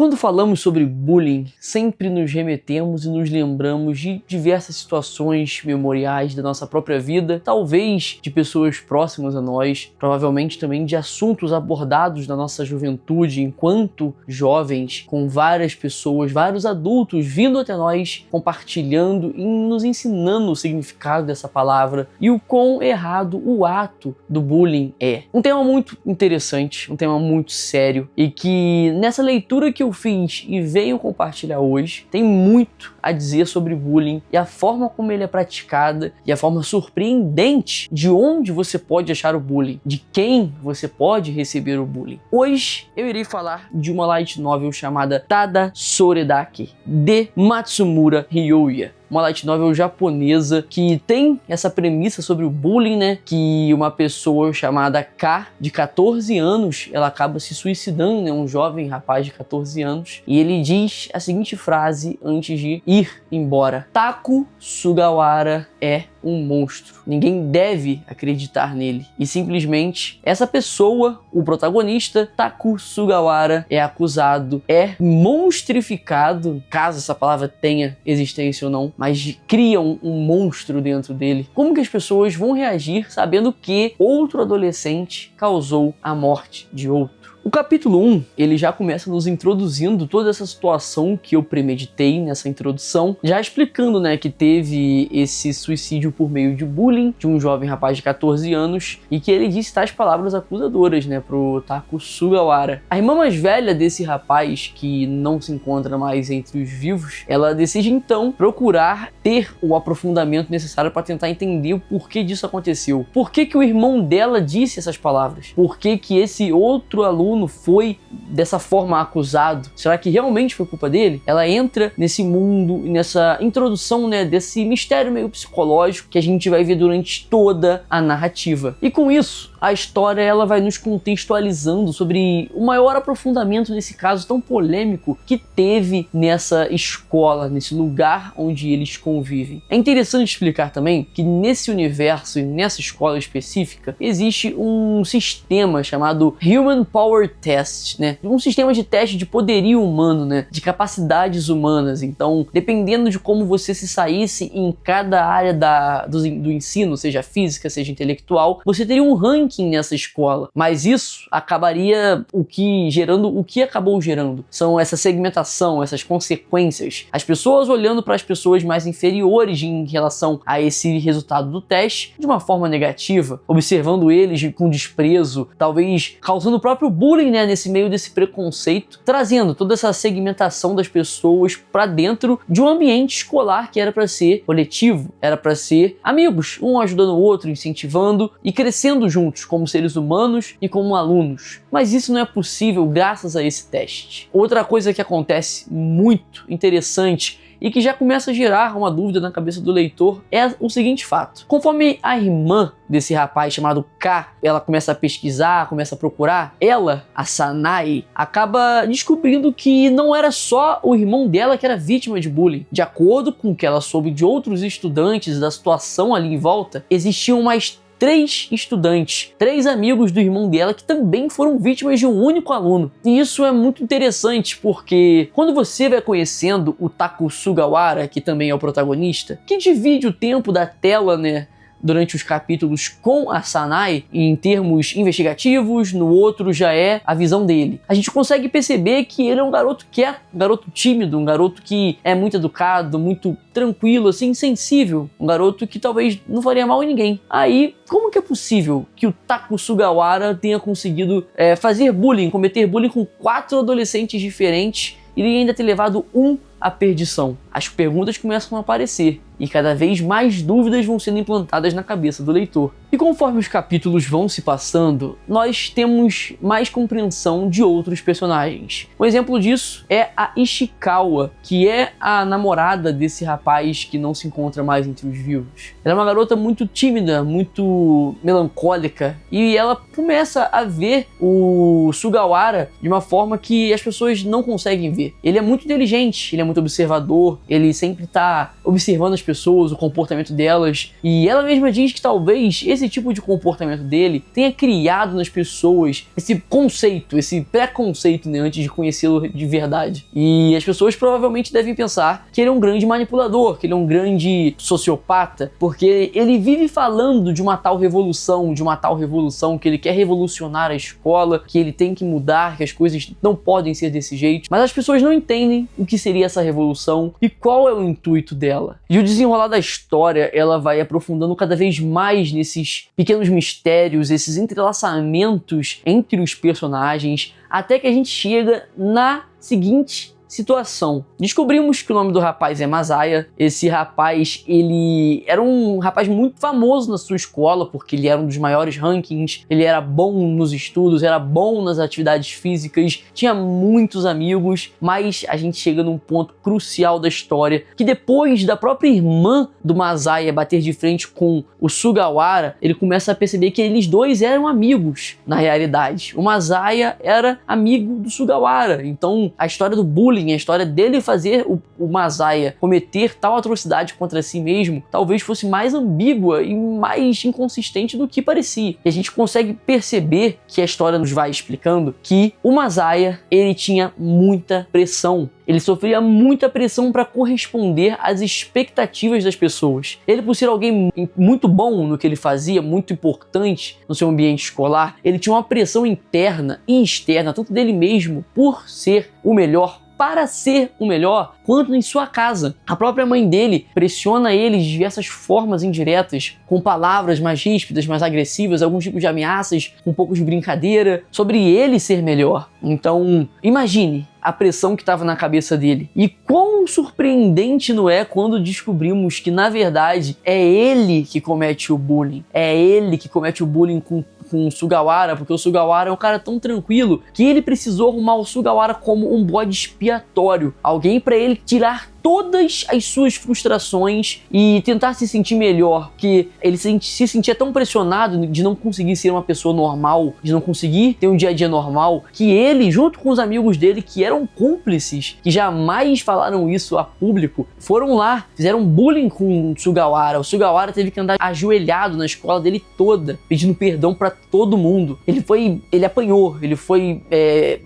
Quando falamos sobre bullying, sempre nos remetemos e nos lembramos de diversas situações memoriais da nossa própria vida, talvez de pessoas próximas a nós, provavelmente também de assuntos abordados na nossa juventude enquanto jovens, com várias pessoas, vários adultos vindo até nós, compartilhando e nos ensinando o significado dessa palavra e o quão errado o ato do bullying é. Um tema muito interessante, um tema muito sério e que nessa leitura que eu fiz e venho compartilhar hoje, tem muito a dizer sobre bullying e a forma como ele é praticada e a forma surpreendente de onde você pode achar o bullying, de quem você pode receber o bullying. Hoje eu irei falar de uma light novel chamada Tada Soredake, de Matsumura Ryoya. Uma light novel japonesa que tem essa premissa sobre o bullying, né? Que uma pessoa chamada K, de 14 anos, ela acaba se suicidando, né? Um jovem rapaz de 14 anos. E ele diz a seguinte frase antes de ir embora: Taku Sugawara é um monstro. Ninguém deve acreditar nele. E simplesmente essa pessoa, o protagonista, Taku Sugawara, é acusado, é monstrificado, caso essa palavra tenha existência ou não, mas criam um monstro dentro dele. Como que as pessoas vão reagir sabendo que outro adolescente causou a morte de outro? O capítulo 1, ele já começa nos introduzindo toda essa situação que eu premeditei nessa introdução, já explicando, né, que teve esse suicídio por meio de bullying de um jovem rapaz de 14 anos e que ele disse tais palavras acusadoras, né, pro Taku Sugawara. A irmã mais velha desse rapaz, que não se encontra mais entre os vivos, ela decide então procurar ter o aprofundamento necessário para tentar entender o porquê disso aconteceu. Por que que o irmão dela disse essas palavras? Por que que esse outro aluno foi dessa forma acusado? Será que realmente foi culpa dele? Ela entra nesse mundo, nessa introdução, né, desse mistério meio psicológico que a gente vai ver durante toda a narrativa. E com isso, a história ela vai nos contextualizando sobre o maior aprofundamento nesse caso tão polêmico que teve nessa escola, nesse lugar onde eles convivem. É interessante explicar também que nesse universo e nessa escola específica existe um sistema chamado Human Power Test, né? Um sistema de teste de poderio humano, né? De capacidades humanas. Então, dependendo de como você se saísse em cada área do ensino, seja física, seja intelectual, você teria um ranking nessa escola. Mas isso acabaria gerando o que acabou gerando. São essa segmentação, essas consequências. As pessoas olhando para as pessoas mais inferiores em relação a esse resultado do teste de uma forma negativa, observando eles com desprezo, talvez causando o próprio bullying, né, nesse meio desse preconceito, trazendo toda essa segmentação das pessoas para dentro de um ambiente escolar que era para ser coletivo, era para ser amigos, um ajudando o outro, incentivando e crescendo juntos como seres humanos e como alunos. Mas isso não é possível graças a esse teste. Outra coisa que acontece muito interessante e que já começa a gerar uma dúvida na cabeça do leitor é o seguinte fato: conforme a irmã desse rapaz chamado K, ela começa a pesquisar, começa a procurar, ela, a Sanae, acaba descobrindo que não era só o irmão dela que era vítima de bullying. De acordo com o que ela soube de outros estudantes da situação ali em volta, existiam mais 3 estudantes, 3 amigos do irmão dela que também foram vítimas de um único aluno. E isso é muito interessante porque quando você vai conhecendo o Taku Sugawara, que também é o protagonista, que divide o tempo da tela, né, durante os capítulos com a Sanae, em termos investigativos, no outro já é a visão dele. A gente consegue perceber que ele é um garoto quieto, um garoto tímido, um garoto que é muito educado, muito tranquilo, assim, sensível, um garoto que talvez não faria mal a ninguém. Aí, como que é possível que o Taku Sugawara tenha conseguido fazer bullying, cometer bullying com 4 adolescentes diferentes e ainda ter levado um à perdição? As perguntas começam a aparecer e cada vez mais dúvidas vão sendo implantadas na cabeça do leitor. E conforme os capítulos vão se passando, nós temos mais compreensão de outros personagens. Um exemplo disso é a Ishikawa, que é a namorada desse rapaz que não se encontra mais entre os vivos. Ela é uma garota muito tímida, muito melancólica, e ela começa a ver o Sugawara de uma forma que as pessoas não conseguem ver. Ele é muito inteligente, ele é muito observador, ele sempre tá observando as pessoas, o comportamento delas, e ela mesma diz que talvez esse tipo de comportamento dele tenha criado nas pessoas esse conceito, esse preconceito, né, antes de conhecê-lo de verdade. E as pessoas provavelmente devem pensar que ele é um grande manipulador, que ele é um grande sociopata, porque ele vive falando de uma tal revolução, que ele quer revolucionar a escola, que ele tem que mudar, que as coisas não podem ser desse jeito, mas as pessoas não entendem o que seria essa revolução e qual é o intuito dela. E o desenrolar da história, ela vai aprofundando cada vez mais nesses pequenos mistérios, esses entrelaçamentos entre os personagens, até que a gente chega na seguinte situação. Descobrimos que o nome do rapaz é Masaya. Esse rapaz, ele era um rapaz muito famoso na sua escola, porque ele era um dos maiores rankings, ele era bom nos estudos, era bom nas atividades físicas, tinha muitos amigos, mas a gente chega num ponto crucial da história, que depois da própria irmã do Masaya bater de frente com o Sugawara, ele começa a perceber que eles dois eram amigos, na realidade. O Masaya era amigo do Sugawara, então a história do bullying, a história dele fazer o Masaya cometer tal atrocidade contra si mesmo, talvez fosse mais ambígua e mais inconsistente do que parecia. E a gente consegue perceber que a história nos vai explicando que o Masaya, ele tinha muita pressão. Ele sofria muita pressão para corresponder às expectativas das pessoas. Ele, por ser alguém muito bom no que ele fazia, muito importante no seu ambiente escolar, ele tinha uma pressão interna e externa, tanto dele mesmo, por ser o melhor, para ser o melhor, quanto em sua casa. A própria mãe dele pressiona ele de diversas formas indiretas, com palavras mais ríspidas, mais agressivas, alguns tipos de ameaças, um pouco de brincadeira, sobre ele ser melhor. Então, imagine a pressão que estava na cabeça dele. E quão surpreendente não é quando descobrimos que, na verdade, é ele que comete o bullying. É ele que comete o bullying com o Sugawara, porque o Sugawara é um cara tão tranquilo que ele precisou arrumar o Sugawara como um bode expiatório. Alguém para ele tirar todas as suas frustrações e tentar se sentir melhor, porque ele se sentia tão pressionado de não conseguir ser uma pessoa normal, de não conseguir ter um dia a dia normal, que ele, junto com os amigos dele, que eram cúmplices, que jamais falaram isso a público, foram lá, fizeram bullying com o Sugawara. O Sugawara teve que andar ajoelhado na escola dele toda, pedindo perdão pra todo mundo. Ele apanhou, ele foi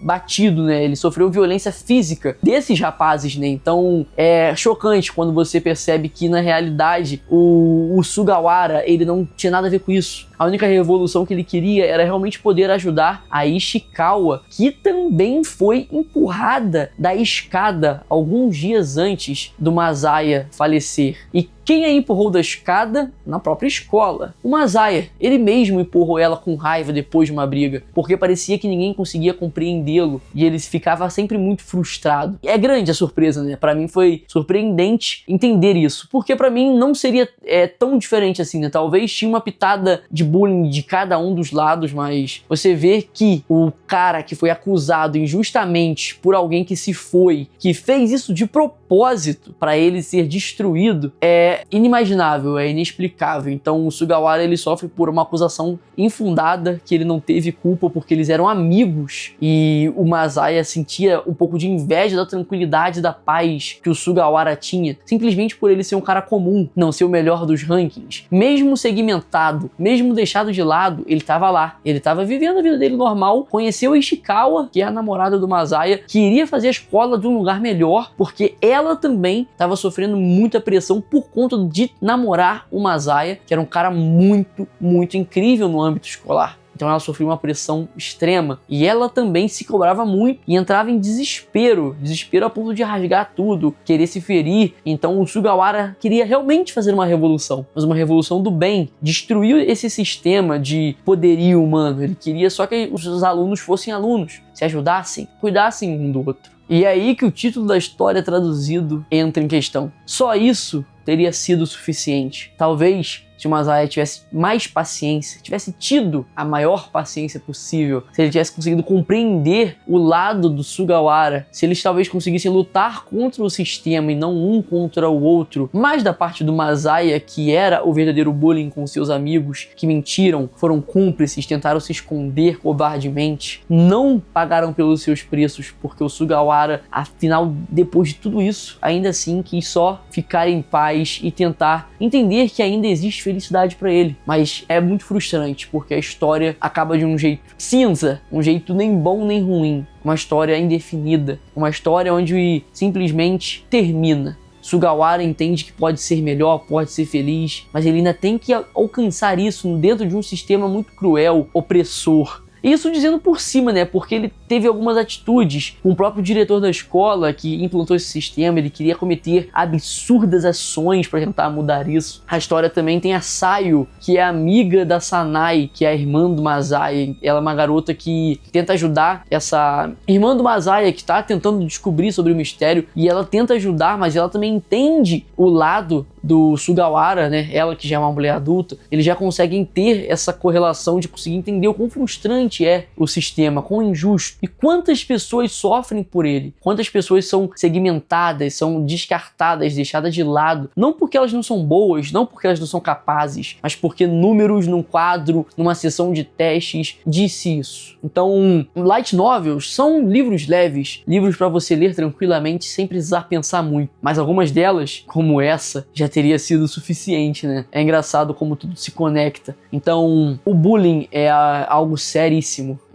batido, né? Ele sofreu violência física desses rapazes, né? Então é chocante quando você percebe que, na realidade, o Sugawara, ele não tinha nada a ver com isso. A única revolução que ele queria era realmente poder ajudar a Ishikawa, que também foi empurrada da escada alguns dias antes do Masaya falecer. E quem a empurrou da escada? Na própria escola. O Masaya, ele mesmo empurrou ela com raiva depois de uma briga, porque parecia que ninguém conseguia compreendê-lo e ele ficava sempre muito frustrado. E é grande a surpresa, né? Pra mim foi surpreendente entender isso, porque pra mim não seria tão diferente assim, né? Talvez tinha uma pitada de bullying de cada um dos lados, mas você vê que o cara que foi acusado injustamente por alguém que se foi, que fez isso de propósito para ele ser destruído, é inimaginável, é inexplicável. Então o Sugawara, ele sofre por uma acusação infundada, que ele não teve culpa porque eles eram amigos, e o Masaya sentia um pouco de inveja da tranquilidade e da paz que o Sugawara tinha, simplesmente por ele ser um cara comum, não ser o melhor dos rankings. Mesmo segmentado, mesmo deixado de lado, ele tava lá, ele tava vivendo a vida dele normal, conheceu a Ishikawa, que é a namorada do Masaya, que iria fazer a escola de um lugar melhor, porque ela também tava sofrendo muita pressão por conta de namorar o Masaya, que era um cara muito, muito incrível no âmbito escolar. Então ela sofreu uma pressão extrema e ela também se cobrava muito e entrava em desespero a ponto de rasgar tudo, querer se ferir. Então o Sugawara queria realmente fazer uma revolução, mas uma revolução do bem, destruiu esse sistema de poderio humano. Ele queria só que os alunos fossem alunos, se ajudassem, cuidassem um do outro. E é aí que o título da história traduzido entra em questão. Só isso teria sido suficiente. Talvez se o Masaya tivesse mais paciência, tivesse tido a maior paciência possível, se ele tivesse conseguido compreender o lado do Sugawara, se eles talvez conseguissem lutar contra o sistema e não um contra o outro, mais da parte do Masaya, que era o verdadeiro bullying com seus amigos, que mentiram, foram cúmplices, tentaram se esconder covardemente, não pagaram pelos seus preços, porque o Sugawara, afinal, depois de tudo isso, ainda assim quis só ficar em paz e tentar entender que ainda existe felicidade para ele. Mas é muito frustrante, porque a história acaba de um jeito cinza, um jeito nem bom nem ruim, uma história indefinida, uma história onde simplesmente termina. Sugawara entende que pode ser melhor, pode ser feliz, mas ele ainda tem que alcançar isso dentro de um sistema muito cruel, opressor. Isso dizendo por cima, né? Porque ele teve algumas atitudes com o próprio diretor da escola que implantou esse sistema, ele queria cometer absurdas ações para tentar mudar isso. A história também tem a Sayu, que é amiga da Sanai, que é a irmã do Masaya. Ela é uma garota que tenta ajudar essa irmã do Masaya, que está tentando descobrir sobre o mistério, e ela tenta ajudar, mas ela também entende o lado do Sugawara, né? Ela que já é uma mulher adulta, eles já conseguem ter essa correlação de conseguir entender o quão frustrante é o sistema, quão injusto e quantas pessoas sofrem por ele, quantas pessoas são segmentadas, são descartadas, deixadas de lado, não porque elas não são boas, não porque elas não são capazes, mas porque números num quadro, numa sessão de testes, disse isso. Então, light novels são livros leves, livros para você ler tranquilamente sem precisar pensar muito, mas algumas delas, como essa, já teria sido suficiente, né? É engraçado como tudo se conecta. Então, o bullying é algo sério,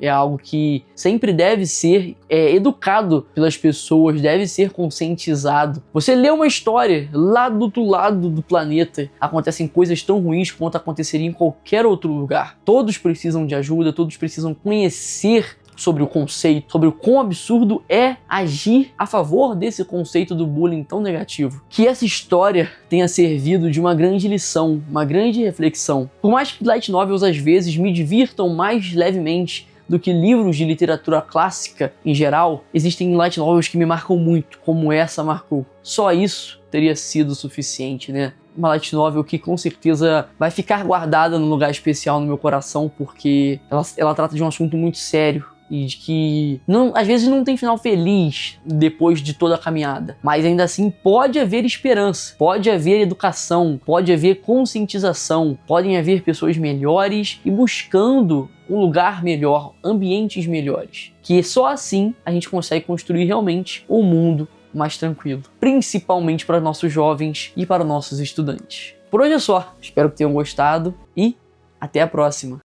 é algo que sempre deve ser educado pelas pessoas, deve ser conscientizado. Você lê uma história lá do outro lado do planeta, acontecem coisas tão ruins quanto aconteceria em qualquer outro lugar. Todos precisam de ajuda, todos precisam conhecer sobre o conceito, sobre o quão absurdo é agir a favor desse conceito do bullying tão negativo. Que essa história tenha servido de uma grande lição, uma grande reflexão. Por mais que light novels às vezes me divirtam mais levemente do que livros de literatura clássica em geral, existem light novels que me marcam muito, como essa marcou. Só isso teria sido suficiente, né? Uma light novel que com certeza vai ficar guardada num lugar especial no meu coração, porque ela trata de um assunto muito sério, e de que às vezes não tem final feliz depois de toda a caminhada, mas ainda assim pode haver esperança, pode haver educação, pode haver conscientização, podem haver pessoas melhores e buscando um lugar melhor, ambientes melhores, que só assim a gente consegue construir realmente um mundo mais tranquilo, principalmente para nossos jovens e para nossos estudantes. Por hoje é só, espero que tenham gostado e até a próxima!